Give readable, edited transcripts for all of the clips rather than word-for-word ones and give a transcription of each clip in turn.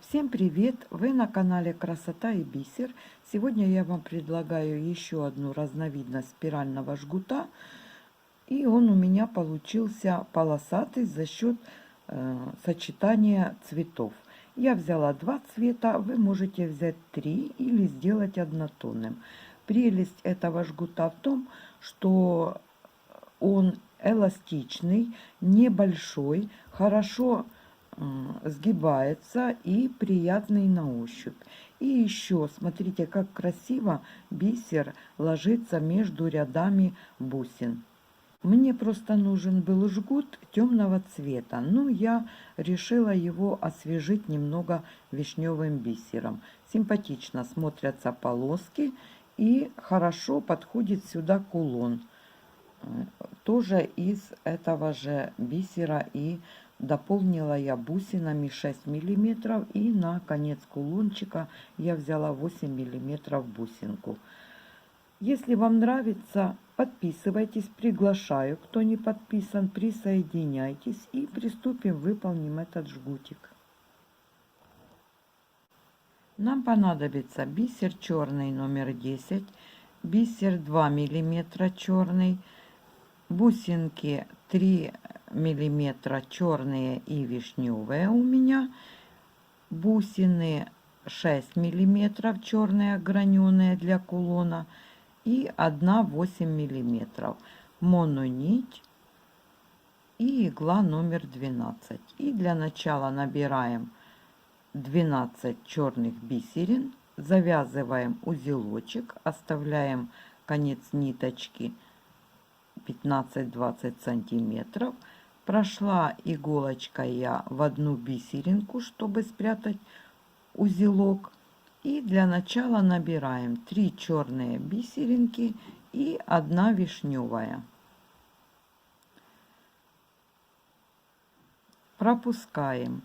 Всем привет! Вы на канале Красота и Бисер. Сегодня я вам предлагаю еще одну разновидность спирального жгута. И он у меня получился полосатый за счет сочетания цветов. Я взяла два цвета, вы можете взять три или сделать однотонным. Прелесть этого жгута в том, что он эластичный, небольшой, хорошо сгибается и приятный на ощупь. И еще смотрите, как красиво бисер ложится между рядами бусин. Мне просто нужен был жгут темного цвета, но я решила его освежить немного вишневым бисером. Симпатично смотрятся полоски и хорошо подходит сюда кулон. Тоже из этого же бисера, и дополнила я бусинами 6 миллиметров, и на конец кулончика я взяла 8 миллиметров бусинку. Если вам нравится, подписывайтесь, приглашаю, кто не подписан, присоединяйтесь и приступим, выполним этот жгутик. Нам понадобится бисер черный номер 10, бисер 2 миллиметра черный, бусинки 3 миллиметра черные и вишневые у меня, бусины 6 миллиметров черные граненые для кулона и 1,8 миллиметров мононить и игла номер 12. И для начала набираем 12 черных бисерин, завязываем узелочек, оставляем конец ниточки 15-20 сантиметров. Прошла иголочкой я в одну бисеринку, чтобы спрятать узелок. И для начала набираем 3 черные бисеринки и 1 вишневая. Пропускаем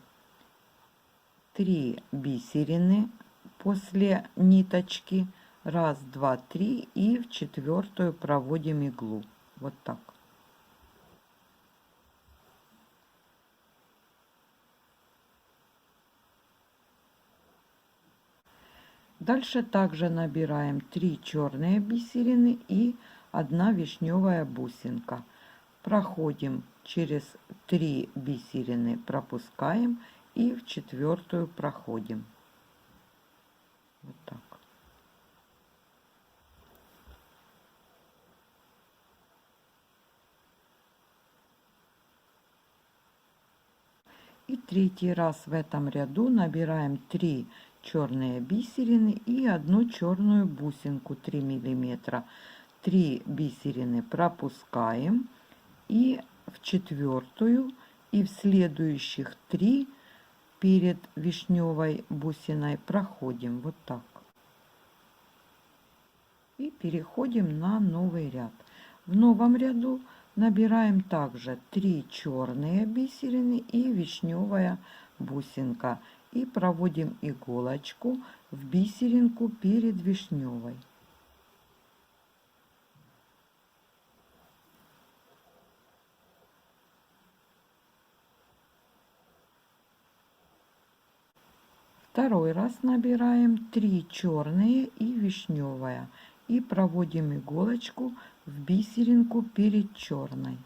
3 бисерины после ниточки. 1, 2, 3 и в четвертую проводим иглу. Вот так. Дальше также набираем 3 черные бисерины и 1 вишневая бусинка. Проходим через 3 бисерины, пропускаем и в четвертую проходим. Вот так. И третий раз в этом ряду набираем 3 черные бисерины и 1 черную бусинку 3 миллиметра. 3 бисерины пропускаем и в четвертую и в следующих 3 перед вишневой бусиной проходим вот так. И переходим на новый ряд. В новом ряду набираем также 3 черные бисерины и вишневая бусинка. И проводим иголочку в бисеринку перед вишневой. Второй раз набираем 3 черные и вишневая. И проводим иголочку в бисеринку перед черной.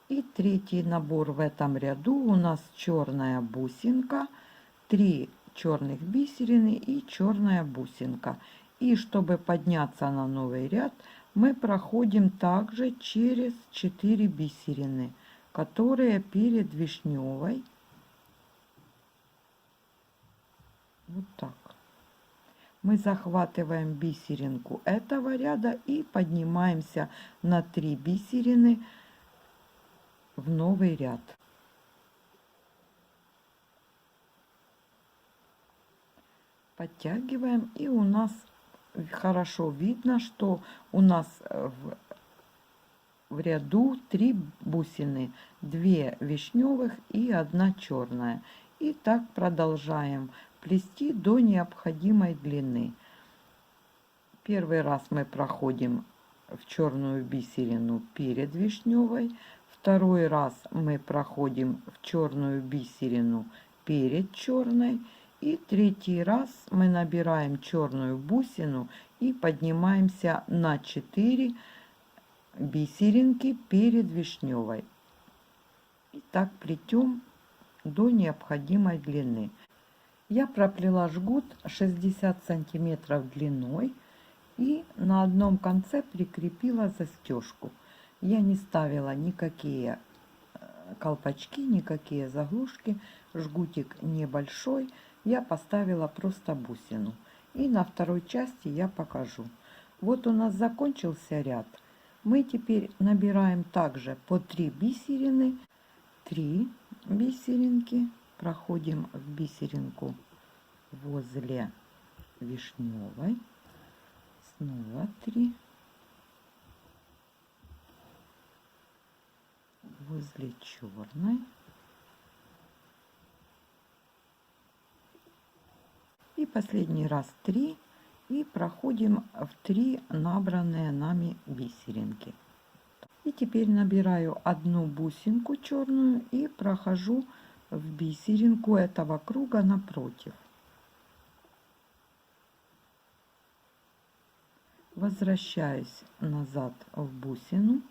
И третий набор в этом ряду у нас черная бусинка, 3 черных бисерины и черная бусинка. И чтобы подняться на новый ряд, мы проходим также через 4 бисерины, которые перед вишневой. Вот так. Мы захватываем бисеринку этого ряда и поднимаемся на 3 бисерины в новый ряд. Подтягиваем, и у нас хорошо видно, что у нас в ряду 3 бусины, 2 вишневых и 1 черная. И так продолжаем плести до необходимой длины. Первый раз мы проходим в черную бисерину перед вишневой. Второй раз мы проходим в черную бисерину перед черной. И третий раз мы набираем черную бусину и поднимаемся на 4 бисеринки перед вишневой. И так плетем до необходимой длины. Я проплела жгут 60 сантиметров длиной и на одном конце прикрепила застежку. Я не ставила никакие колпачки, никакие заглушки. Жгутик небольшой. Я поставила просто бусину. И на второй части я покажу. Вот у нас закончился ряд. Мы теперь набираем также по 3 бисерины. 3 бисеринки. Проходим в бисеринку возле вишневой. Снова 3. Возле черной. И последний раз 3. И проходим в 3 набранные нами бисеринки. И теперь набираю одну бусинку черную и прохожу в бисеринку этого круга напротив. Возвращаюсь назад в бусину.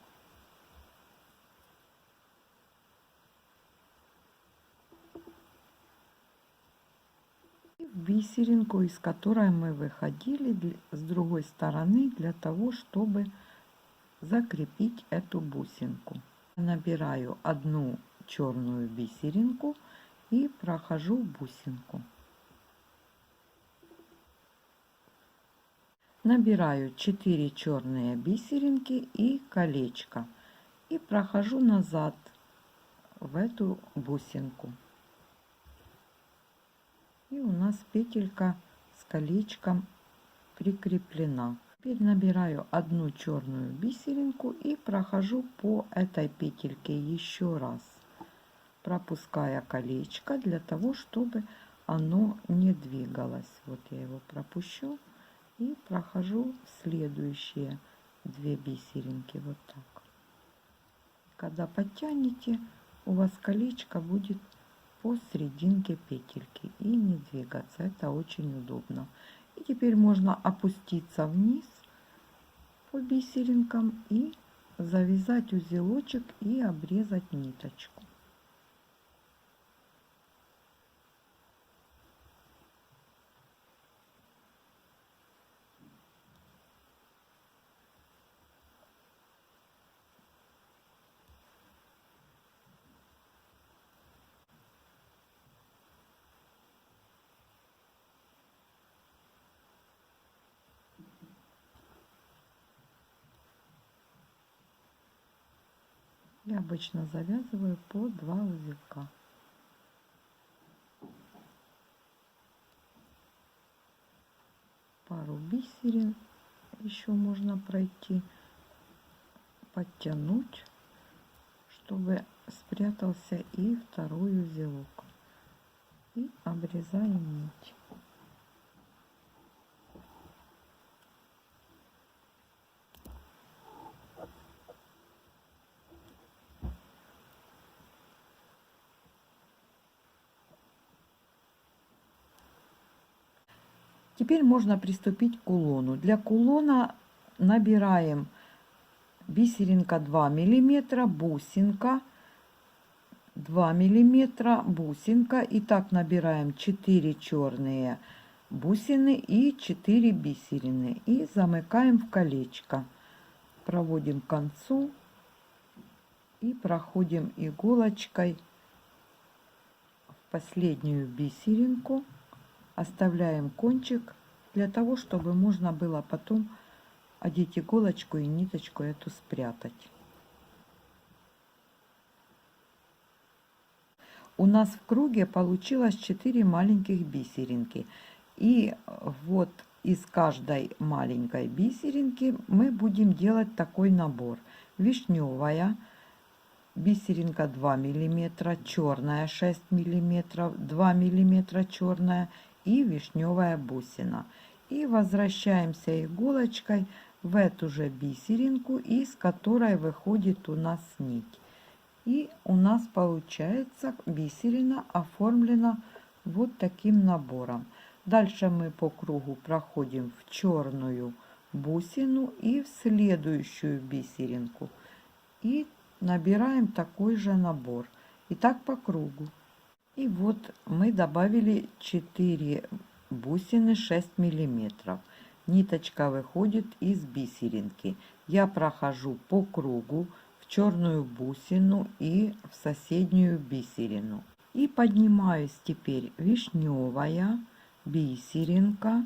И в бисеринку, из которой мы выходили с другой стороны, для того, чтобы закрепить эту бусинку. Набираю одну черную бисеринку и прохожу бусинку. Набираю 4 черные бисеринки и колечко и прохожу назад в эту бусинку. И у нас петелька с колечком прикреплена. Теперь набираю одну черную бисеринку и прохожу по этой петельке еще раз, пропуская колечко для того, чтобы оно не двигалось. Вот я его пропущу и прохожу следующие 2 бисеринки вот так. Когда подтянете, у вас колечко будет по серединке петельки и не двигаться. Это очень удобно. И теперь можно опуститься вниз по бисеринкам и завязать узелочек и обрезать ниточку. Я обычно завязываю по 2 узелка. Пару бисерин еще можно пройти, подтянуть, чтобы спрятался и второй узелок. И обрезаем нить. Теперь можно приступить к кулону. Для кулона набираем бисеринка 2 миллиметра, бусинка 2 миллиметра, бусинка. И так набираем 4 черные бусины и 4 бисерины. И замыкаем в колечко. Проводим к концу и проходим иголочкой в последнюю бисеринку. Оставляем кончик для того, чтобы можно было потом одеть иголочку и ниточку эту спрятать. У нас в круге получилось 4 маленьких бисеринки. И вот из каждой маленькой бисеринки мы будем делать такой набор. Вишневая бисеринка 2 миллиметра, черная 6 миллиметров, 2 миллиметра черная и вишневая бусина. И возвращаемся иголочкой в эту же бисеринку, из которой выходит у нас нить. И у нас получается бисерина оформлена вот таким набором. Дальше мы по кругу проходим в черную бусину и в следующую бисеринку. И набираем такой же набор. И так по кругу. И вот мы добавили 4 бусины 6 миллиметров. Ниточка выходит из бисеринки. Я прохожу по кругу в черную бусину и в соседнюю бисерину. И поднимаюсь теперь вишневая бисеринка.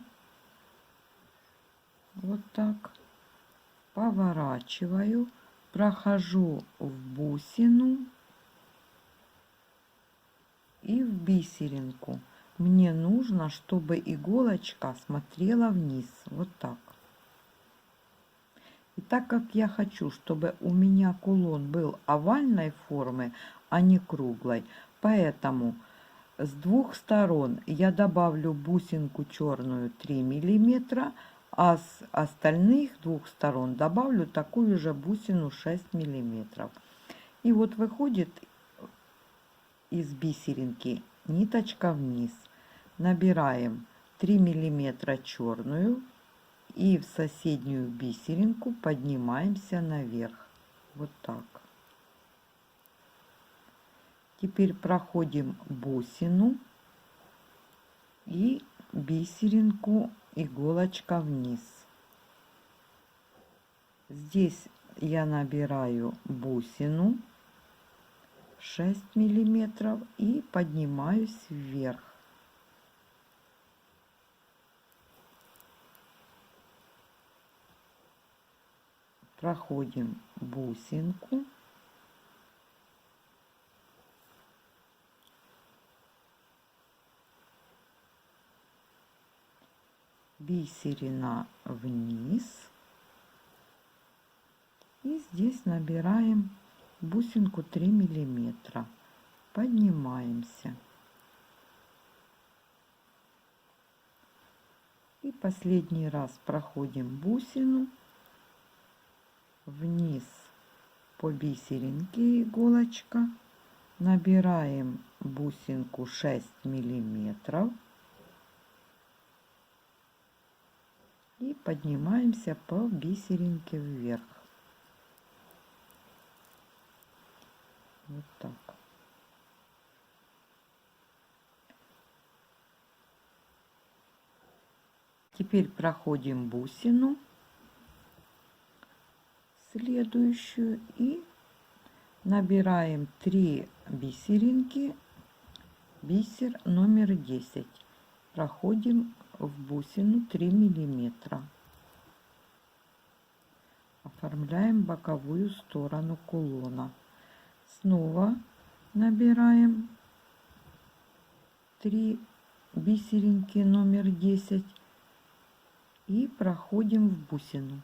Вот так. Поворачиваю, прохожу в бусину и в бисеринку. Мне нужно, чтобы иголочка смотрела вниз. Вот так. И так как я хочу, чтобы у меня кулон был овальной формы, а не круглой, поэтому с двух сторон я добавлю бусинку черную 3 миллиметра, а с остальных двух сторон добавлю такую же бусину 6 миллиметров. И вот выходит из бисеринки ниточка вниз. Набираем 3 миллиметра черную и в соседнюю бисеринку поднимаемся наверх. Вот так. Теперь проходим бусину и бисеринку, иголочка вниз. Здесь я набираю бусину 6 миллиметров и поднимаюсь вверх. Проходим бусинку. Бисерина вниз. И здесь набираем бусинку 3 миллиметра. Поднимаемся. И последний раз проходим бусину вниз по бисеринке, иголочка. Набираем бусинку 6 миллиметров. И поднимаемся по бисеринке вверх. Вот так. Теперь проходим бусину следующую и набираем 3 бисеринки, бисер номер 10. Проходим в бусину 3 миллиметра. Оформляем боковую сторону кулона. Снова набираем 3 бисеринки номер 10 и проходим в бусину.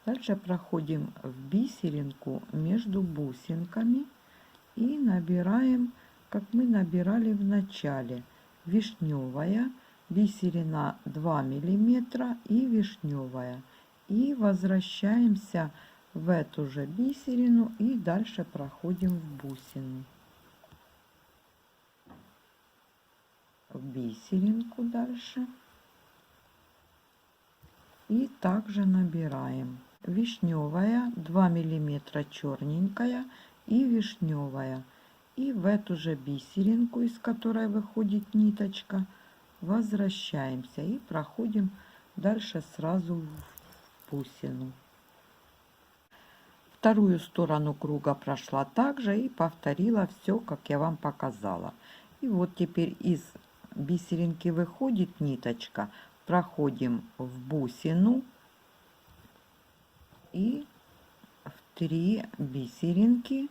Дальше проходим в бисеринку между бусинками и набираем, как мы набирали в начале, вишневая, бисерина 2 миллиметра и вишневая. И возвращаемся в эту же бисерину и дальше проходим в бусину. В бисеринку дальше. И также набираем вишневая, 2 миллиметра черненькая и вишневая. И в эту же бисеринку, из которой выходит ниточка, возвращаемся и проходим дальше сразу в бусину. Вторую сторону круга прошла также и повторила все, как я вам показала. И вот теперь из бисеринки выходит ниточка, проходим в бусину и в 3 бисеринки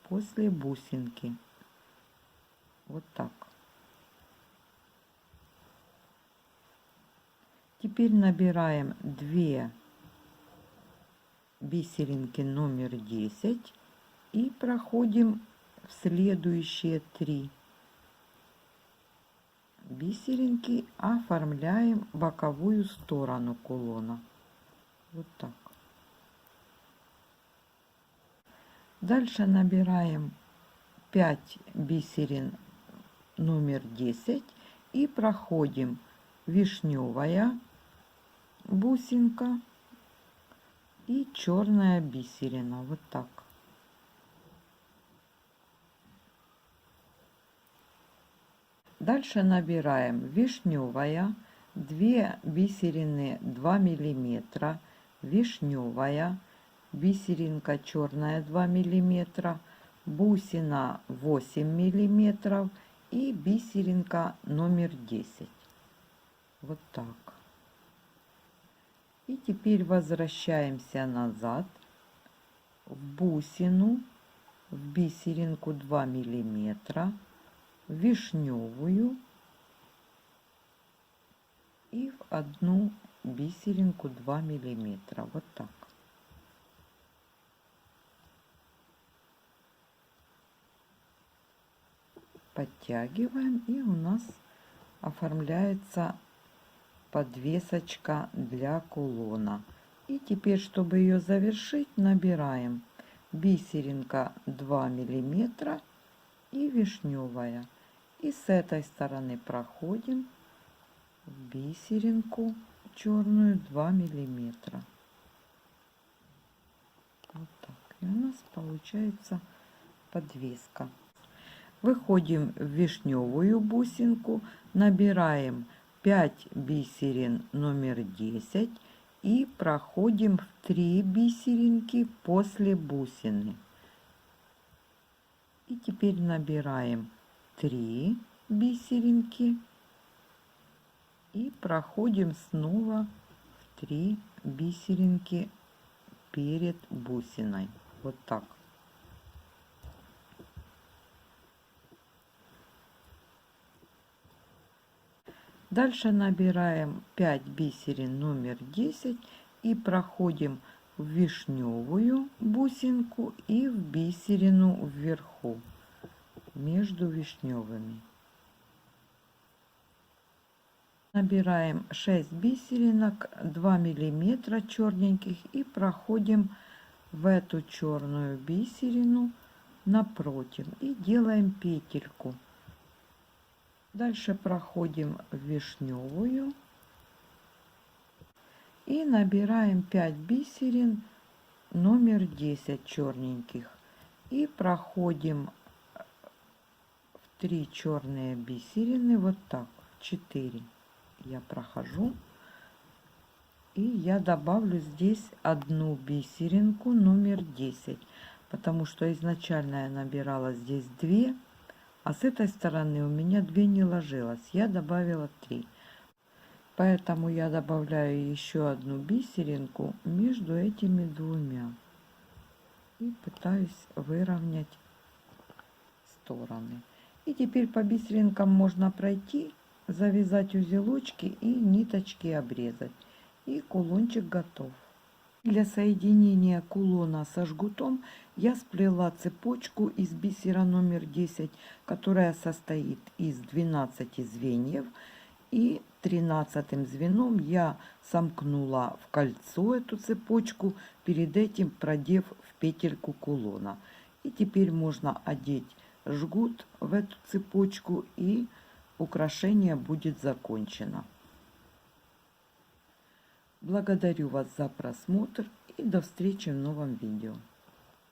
после бусинки. Вот так. Теперь набираем 2 бисеринки номер 10 и проходим в в следующие 3 бисеринки оформляем боковую сторону кулона. Вот так. Дальше набираем 5 бисерин номер 10 и проходим вишневая бусинка и черная бисерина. Вот так. Дальше набираем вишневая, 2 бисерины 2 миллиметра, вишневая, бисеринка черная 2 миллиметра, бусина 8 миллиметров и бисеринка номер 10. Вот так. И теперь возвращаемся назад в бусину, в бисеринку 2 миллиметра, вишневую и в одну бисеринку 2 миллиметра. Вот так. Подтягиваем, и у нас оформляется подвесочка для кулона. И теперь, чтобы ее завершить, набираем бисеринка 2 миллиметра и вишневая. И с этой стороны проходим в бисеринку черную 2 миллиметра. Вот так. И у нас получается подвеска. Выходим в вишневую бусинку, набираем 5 бисерин номер 10 и проходим в 3 бисеринки после бусины. И теперь набираем 3 бисеринки и проходим снова в 3 бисеринки перед бусиной. Вот так. Дальше набираем 5 бисерин номер 10 и проходим в вишневую бусинку и в бисерину вверху между вишневыми. Набираем 6 бисеринок 2 миллиметра черненьких и проходим в эту черную бисерину напротив и делаем петельку. Дальше проходим в вишневую и набираем 5 бисерин номер 10 черненьких и проходим в 3 черные бисерины вот так, 4 я прохожу, и я добавлю здесь одну бисеринку номер 10, потому что изначально я набирала здесь 2, а с этой стороны у меня 2 не ложилось, я добавила 3. Поэтому я добавляю еще одну бисеринку между этими двумя и пытаюсь выровнять стороны. И теперь по бисеринкам можно пройти, завязать узелочки и ниточки обрезать. И кулончик готов. Для соединения кулона со жгутом я сплела цепочку из бисера номер 10, которая состоит из 12 звеньев. И 13 звеном я сомкнула в кольцо эту цепочку, перед этим продев в петельку кулона. И теперь можно одеть жгут в эту цепочку, и украшение будет закончено. Благодарю вас за просмотр и до встречи в новом видео.